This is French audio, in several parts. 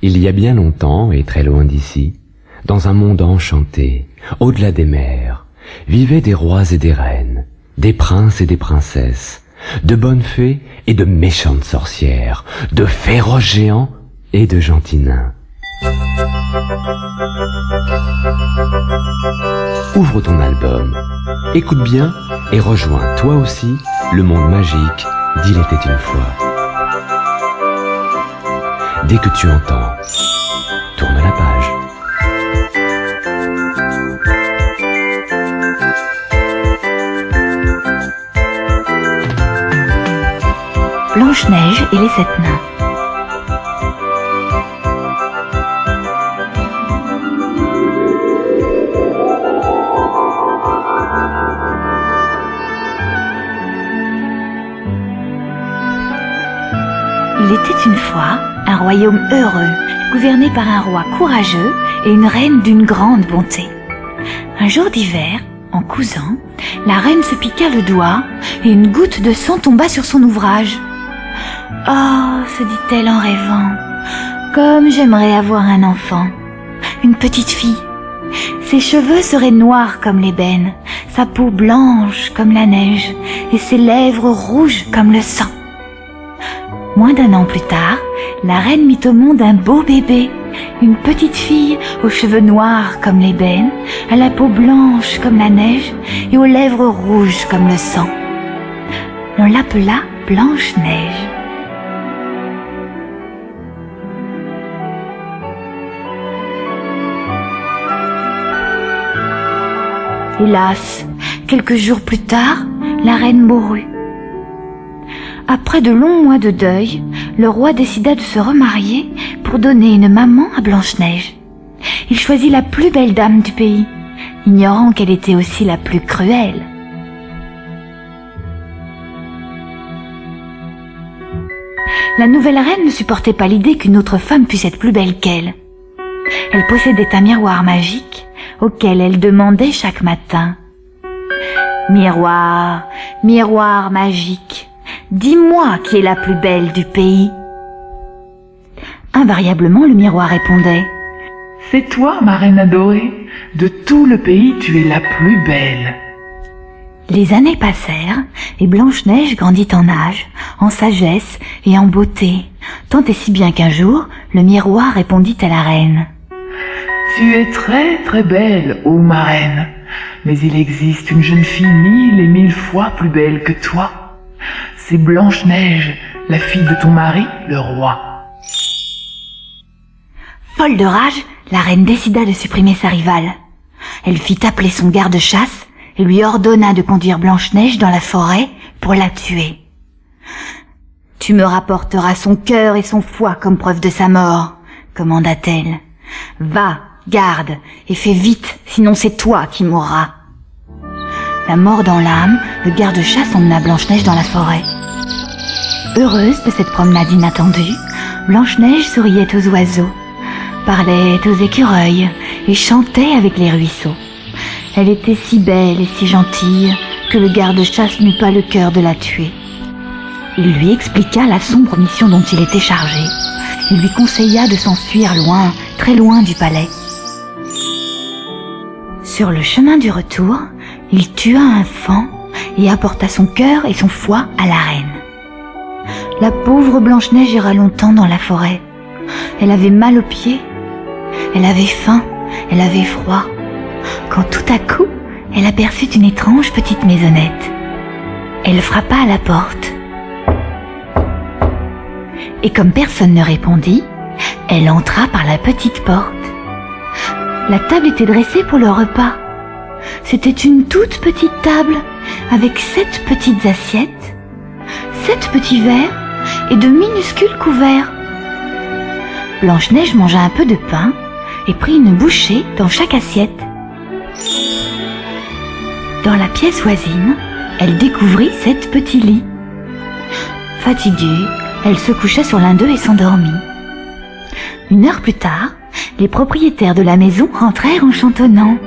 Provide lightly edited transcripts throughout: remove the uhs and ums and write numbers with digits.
Il y a bien longtemps et très loin d'ici, dans un monde enchanté, au-delà des mers, vivaient des rois et des reines, des princes et des princesses, de bonnes fées et de méchantes sorcières, de féroces géants et de gentils nains. Ouvre ton album, écoute bien et rejoins toi aussi le monde magique d'Il était une fois. Dès que tu entends, tourne la page. Blanche-Neige et les 7 nains. Il était une fois un royaume heureux, gouverné par un roi courageux et une reine d'une grande bonté. Un jour d'hiver, en cousant, la reine se piqua le doigt et une goutte de sang tomba sur son ouvrage. « Oh, se dit-elle en rêvant, comme j'aimerais avoir un enfant, une petite fille. Ses cheveux seraient noirs comme l'ébène, sa peau blanche comme la neige et ses lèvres rouges comme le sang. » Moins d'un an plus tard, la reine mit au monde un beau bébé, une petite fille aux cheveux noirs comme l'ébène, à la peau blanche comme la neige et aux lèvres rouges comme le sang. On l'appela Blanche-Neige. Hélas, quelques jours plus tard, la reine mourut. Après de longs mois de deuil, le roi décida de se remarier pour donner une maman à Blanche-Neige. Il choisit la plus belle dame du pays, ignorant qu'elle était aussi la plus cruelle. La nouvelle reine ne supportait pas l'idée qu'une autre femme puisse être plus belle qu'elle. Elle possédait un miroir magique auquel elle demandait chaque matin « Miroir, miroir magique, dis-moi qui est la plus belle du pays. » Invariablement, le miroir répondait « C'est toi, ma reine adorée, de tout le pays tu es la plus belle. » Les années passèrent et Blanche-Neige grandit en âge, en sagesse et en beauté, tant et si bien qu'un jour, le miroir répondit à la reine « Tu es très très belle, ô ma reine, mais il existe une jeune fille 1000 et 1000 fois plus belle que toi. C'est Blanche-Neige, la fille de ton mari, le roi. » Folle de rage, la reine décida de supprimer sa rivale. Elle fit appeler son garde-chasse et lui ordonna de conduire Blanche-Neige dans la forêt pour la tuer. « Tu me rapporteras son cœur et son foie comme preuve de sa mort, » commanda-t-elle. « Va, garde, et fais vite, sinon c'est toi qui mourras. » La mort dans l'âme, le garde-chasse emmena Blanche-Neige dans la forêt. Heureuse de cette promenade inattendue, Blanche-Neige souriait aux oiseaux, parlait aux écureuils et chantait avec les ruisseaux. Elle était si belle et si gentille que le garde-chasse n'eut pas le cœur de la tuer. Il lui expliqua la sombre mission dont il était chargé. Il lui conseilla de s'enfuir loin, très loin du palais. Sur le chemin du retour, il tua un faon et apporta son cœur et son foie à la reine. La pauvre Blanche-Neige ira longtemps dans la forêt. Elle avait mal aux pieds, elle avait faim, elle avait froid, quand tout à coup, elle aperçut une étrange petite maisonnette. Elle frappa à la porte. Et comme personne ne répondit, elle entra par la petite porte. La table était dressée pour le repas. C'était une toute petite table avec 7 petites assiettes, 7 petits verres et de minuscules couverts. Blanche-Neige mangea un peu de pain et prit une bouchée dans chaque assiette. Dans la pièce voisine, elle découvrit 7 petits lits. Fatiguée, elle se coucha sur l'un d'eux et s'endormit. 1 heure plus tard, les propriétaires de la maison rentrèrent en chantonnant.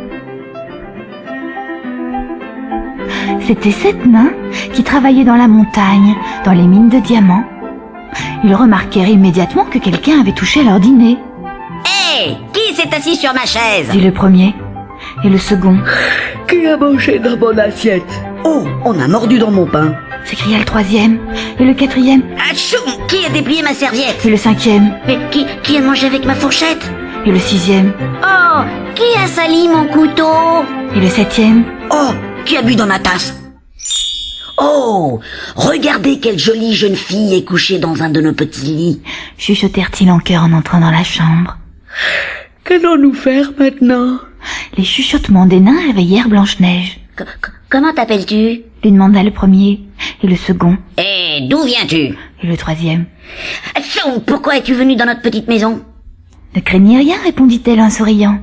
C'étaient 7 nains qui travaillaient dans la montagne, dans les mines de diamants. Ils remarquèrent immédiatement que quelqu'un avait touché leur dîner, Hé, qui s'est assis sur ma chaise? dit le premier. Et le second, Qui a mangé dans mon assiette? Oh, on a mordu dans mon pain. s'écria le troisième. Et le quatrième, Atchoum! Qui a déplié ma serviette? et le cinquième, Mais qui a mangé avec ma fourchette? et le sixième, Oh, qui a sali mon couteau? et le septième. Oh, qui a bu dans ma tasse? Oh, regardez quelle jolie jeune fille est couchée dans un de nos petits lits. Chuchotèrent-ils en chœur en entrant dans la chambre. Qu'allons-nous faire maintenant? Les chuchotements des nains réveillèrent Blanche-Neige. Comment t'appelles-tu? Lui demanda le premier, et le second, Et d'où viens-tu? et le troisième. Atchoum! Pourquoi es-tu venu dans notre petite maison? Ne craignez rien, répondit-elle en souriant.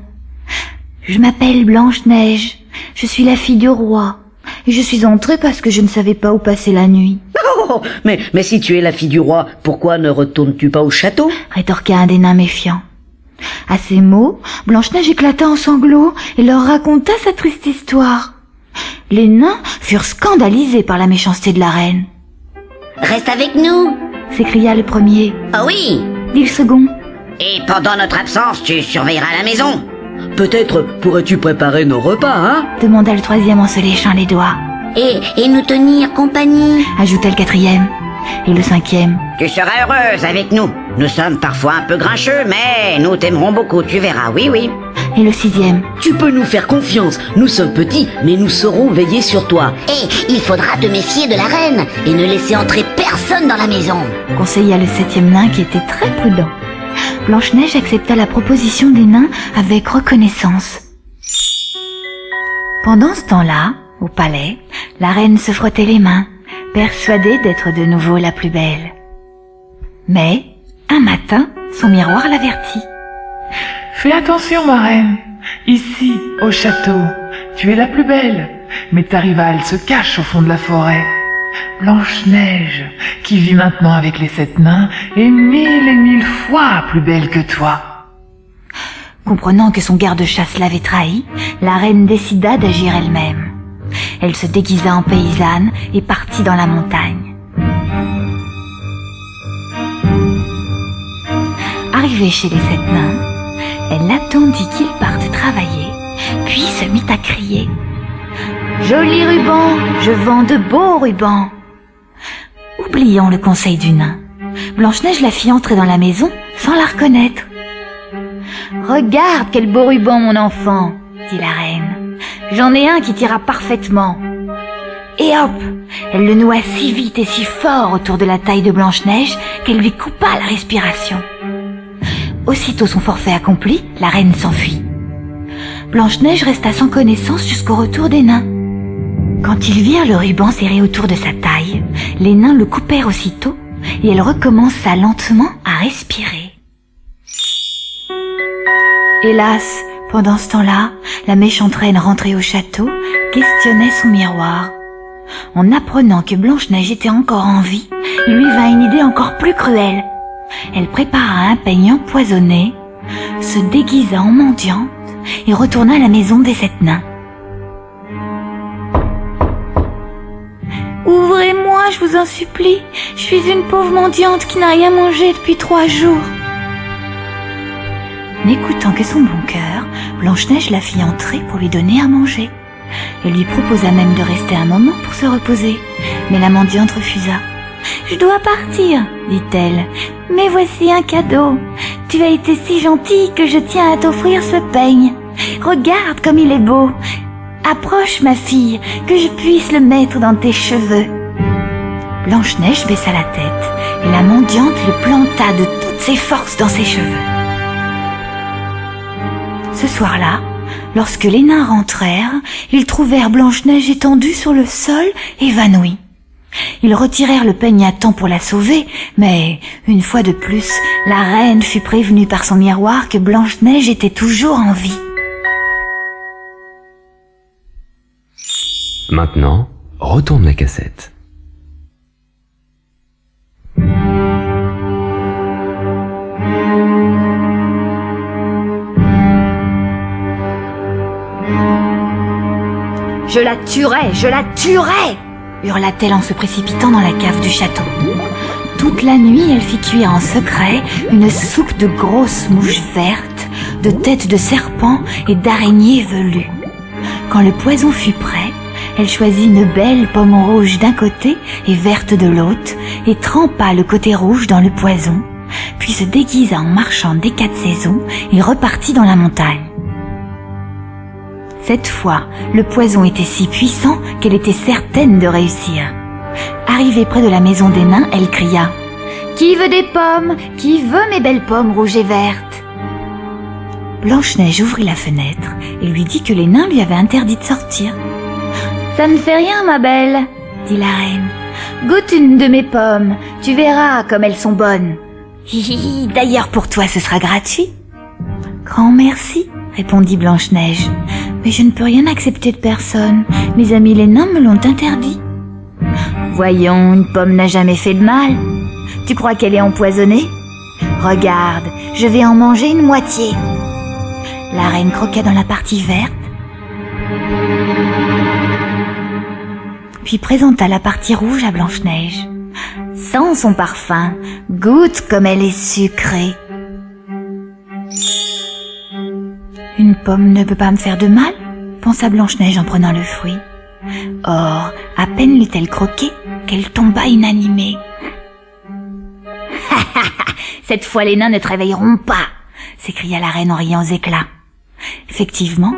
Je m'appelle Blanche-Neige, je suis la fille du roi, et je suis entrée parce que je ne savais pas où passer la nuit, Oh, mais si tu es la fille du roi, pourquoi ne retournes-tu pas au château? rétorqua un des nains méfiants. À ces mots, Blanche-Neige éclata en sanglots et leur raconta sa triste histoire. Les nains furent scandalisés par la méchanceté de la reine. Reste avec nous. S'écria le premier, Ah oui. dit le second. Et pendant notre absence, tu surveilleras la maison. Peut-être pourrais-tu préparer nos repas, hein? Demanda le troisième en se léchant les doigts. Et nous tenir compagnie. Ajouta le quatrième. Et le cinquième. Tu seras heureuse avec nous. Nous sommes parfois un peu grincheux, mais nous t'aimerons beaucoup, tu verras, oui, oui. Et le sixième. Tu peux nous faire confiance, nous sommes petits, mais nous saurons veiller sur toi. Et il faudra te méfier de la reine et ne laisser entrer personne dans la maison. Conseilla le septième nain qui était très prudent. Blanche-Neige accepta la proposition des nains avec reconnaissance. Pendant ce temps-là, au palais, la reine se frottait les mains, persuadée d'être de nouveau la plus belle. Mais, un matin, son miroir l'avertit. Fais attention, ma reine. Ici, au château, tu es la plus belle, mais ta rivale se cache au fond de la forêt. Blanche-Neige, qui vit maintenant avec les 7 nains, est 1000 et 1000 fois plus belle que toi. Comprenant que son garde-chasse l'avait trahi, la reine décida d'agir elle-même. Elle se déguisa en paysanne et partit dans la montagne. Arrivée chez les 7 nains, elle attendit qu'ils partent travailler, puis se mit à crier. « Joli ruban, je vends de beaux rubans !» Oubliant le conseil du nain, Blanche-Neige la fit entrer dans la maison sans la reconnaître. « Regarde quel beau ruban, mon enfant !» dit la reine. « J'en ai un qui t'ira parfaitement. » Et hop, elle le noua si vite et si fort autour de la taille de Blanche-Neige qu'elle lui coupa la respiration. Aussitôt son forfait accompli, la reine s'enfuit. Blanche-Neige resta sans connaissance jusqu'au retour des nains. Quand ils virent le ruban serré autour de sa taille, les nains le coupèrent aussitôt et elle recommença lentement à respirer. Hélas, pendant ce temps-là, la méchante reine rentrée au château questionnait son miroir. En apprenant que Blanche-Neige était encore en vie, il lui vint une idée encore plus cruelle. Elle prépara un peigne empoisonné, se déguisa en mendiante et retourna à la maison des 7 nains. « Ouvrez-moi, je vous en supplie, je suis une pauvre mendiante qui n'a rien mangé depuis 3 jours. » N'écoutant que son bon cœur, Blanche-Neige la fit entrer pour lui donner à manger. Elle lui proposa même de rester un moment pour se reposer, mais la mendiante refusa. « Je dois partir, dit-elle, mais voici un cadeau. Tu as été si gentille que je tiens à t'offrir ce peigne. Regarde comme il est beau. Approche, ma fille, que je puisse le mettre dans tes cheveux. » Blanche-Neige baissa la tête et la mendiante le planta de toutes ses forces dans ses cheveux. Ce soir-là, lorsque les nains rentrèrent, ils trouvèrent Blanche-Neige étendue sur le sol, évanouie. Ils retirèrent le peigne à temps pour la sauver, mais, une fois de plus, la reine fut prévenue par son miroir que Blanche-Neige était toujours en vie. Maintenant, retourne la cassette. « Je la tuerai, je la tuerai !» hurla-t-elle en se précipitant dans la cave du château. Toute la nuit, elle fit cuire en secret une soupe de grosses mouches vertes, de têtes de serpents et d'araignées velues. Quand le poison fut prêt, elle choisit une belle pomme rouge d'un côté et verte de l'autre, et trempa le côté rouge dans le poison, puis se déguisa en marchand des 4 saisons et repartit dans la montagne. Cette fois, le poison était si puissant qu'elle était certaine de réussir. Arrivée près de la maison des nains, elle cria « Qui veut des pommes? Qui veut mes belles pommes rouges et vertes ?» Blanche-Neige ouvrit la fenêtre et lui dit que les nains lui avaient interdit de sortir. « Ça ne fait rien, ma belle, » dit la reine. « Goûte une de mes pommes, tu verras comme elles sont bonnes. »« Hi, d'ailleurs pour toi ce sera gratuit. »« Grand merci, » répondit Blanche-Neige. « Mais je ne peux rien accepter de personne, mes amis les nains me l'ont interdit. »« Voyons, une pomme n'a jamais fait de mal. Tu crois qu'elle est empoisonnée? Regarde, je vais en manger une moitié. » La reine croqua dans la partie verte, puis présenta la partie rouge à Blanche-Neige. « Sens son parfum, goûte comme elle est sucrée. »« Une pomme ne peut pas me faire de mal, » pensa Blanche-Neige en prenant le fruit. Or, à peine l'eut-elle croqué qu'elle tomba inanimée. « Cette fois les nains ne te réveilleront pas !» s'écria la reine en riant aux éclats. Effectivement,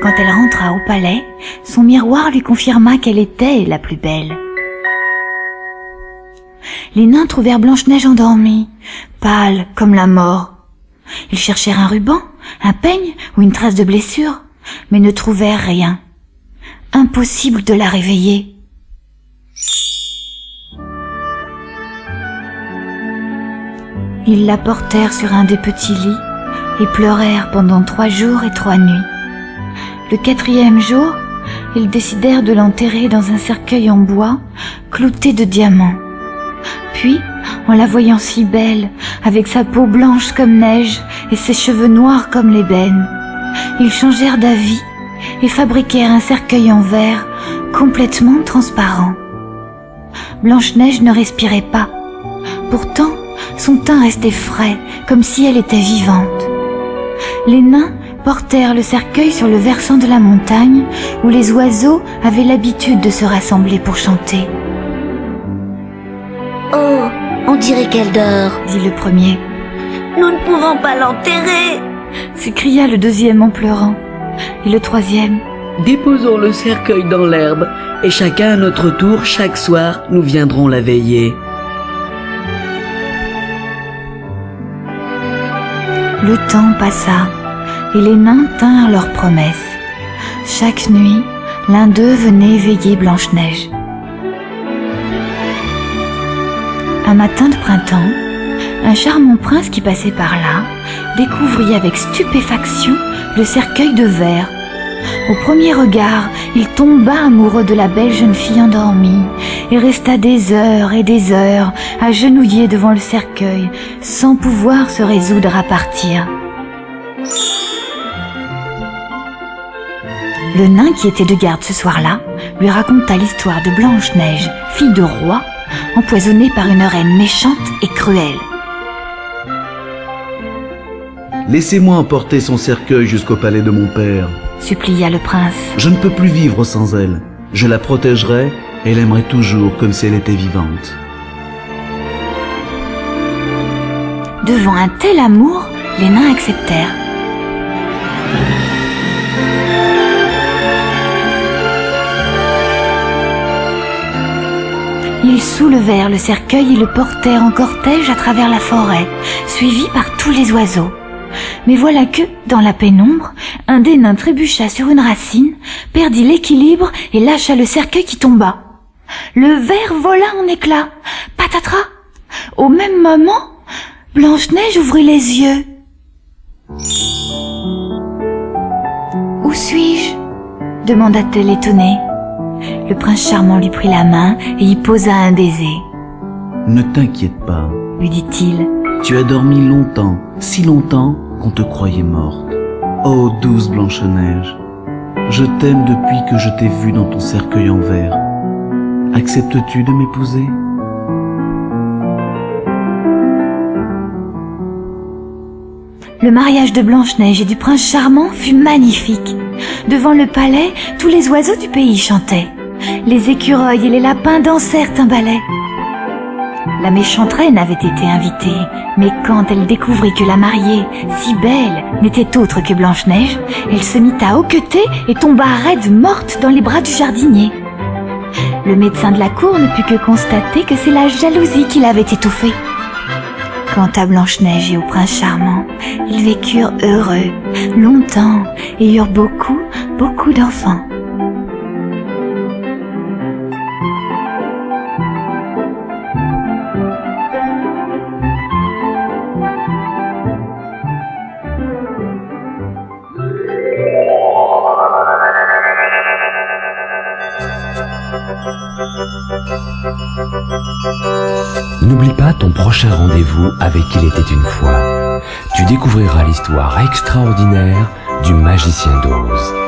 quand elle rentra au palais, son miroir lui confirma qu'elle était la plus belle. Les nains trouvèrent Blanche-Neige endormie, pâle comme la mort. Ils cherchèrent un ruban, un peigne ou une trace de blessure, mais ne trouvèrent rien. Impossible de la réveiller. Ils la portèrent sur un des petits lits et pleurèrent pendant 3 jours et 3 nuits. Le 4e jour, ils décidèrent de l'enterrer dans un cercueil en bois clouté de diamants. Puis, en la voyant si belle, avec sa peau blanche comme neige et ses cheveux noirs comme l'ébène, ils changèrent d'avis et fabriquèrent un cercueil en verre complètement transparent. Blanche-Neige ne respirait pas. Pourtant, son teint restait frais, comme si elle était vivante. Les nains portèrent le cercueil sur le versant de la montagne où les oiseaux avaient l'habitude de se rassembler pour chanter. « Oh, on dirait qu'elle dort, » dit le premier. « Nous ne pouvons pas l'enterrer » s'écria le 2e en pleurant. Et le 3e. « Déposons le cercueil dans l'herbe, et chacun à notre tour, chaque soir, nous viendrons la veiller. » Le temps passa, et les nains tinrent leurs promesses. Chaque nuit, l'un d'eux venait veiller Blanche-Neige. Un matin de printemps, un charmant prince qui passait par là découvrit avec stupéfaction le cercueil de verre. Au premier regard, il tomba amoureux de la belle jeune fille endormie et resta des heures et des heures agenouillé devant le cercueil sans pouvoir se résoudre à partir. Le nain qui était de garde ce soir-là lui raconta l'histoire de Blanche-Neige, fille de roi, empoisonnée par une reine méchante et cruelle. « Laissez-moi emporter son cercueil jusqu'au palais de mon père. » supplia le prince. « Je ne peux plus vivre sans elle. Je la protégerai et l'aimerai toujours comme si elle était vivante. » Devant un tel amour, les nains acceptèrent. Ils soulevèrent le cercueil et le portèrent en cortège à travers la forêt, suivis par tous les oiseaux. Mais voilà que, dans la pénombre, un des nains trébucha sur une racine, perdit l'équilibre et lâcha le cercueil qui tomba. Le verre vola en éclats. Patatras! Au même moment, Blanche-Neige ouvrit les yeux. « Où suis-je » demanda-t-elle étonnée. Le prince charmant lui prit la main et y posa un baiser. « Ne t'inquiète pas, » lui dit-il. « Tu as dormi longtemps, si longtemps qu'on te croyait morte. Oh, douce Blanche-Neige, je t'aime depuis que je t'ai vue dans ton cercueil en verre. Acceptes-tu de m'épouser ?» Le mariage de Blanche-Neige et du prince charmant fut magnifique. Devant le palais, tous les oiseaux du pays chantaient. Les écureuils et les lapins dansèrent un ballet. La méchante reine avait été invitée, mais quand elle découvrit que la mariée, si belle, n'était autre que Blanche-Neige, elle se mit à hoqueter et tomba raide morte dans les bras du jardinier. Le médecin de la cour ne put que constater que c'est la jalousie qui l'avait étouffée. Quant à Blanche-Neige et au prince charmant, ils vécurent heureux, longtemps, et eurent beaucoup, beaucoup d'enfants. N'oublie pas ton prochain rendez-vous avec Il était une fois. Tu découvriras l'histoire extraordinaire du magicien d'Oz.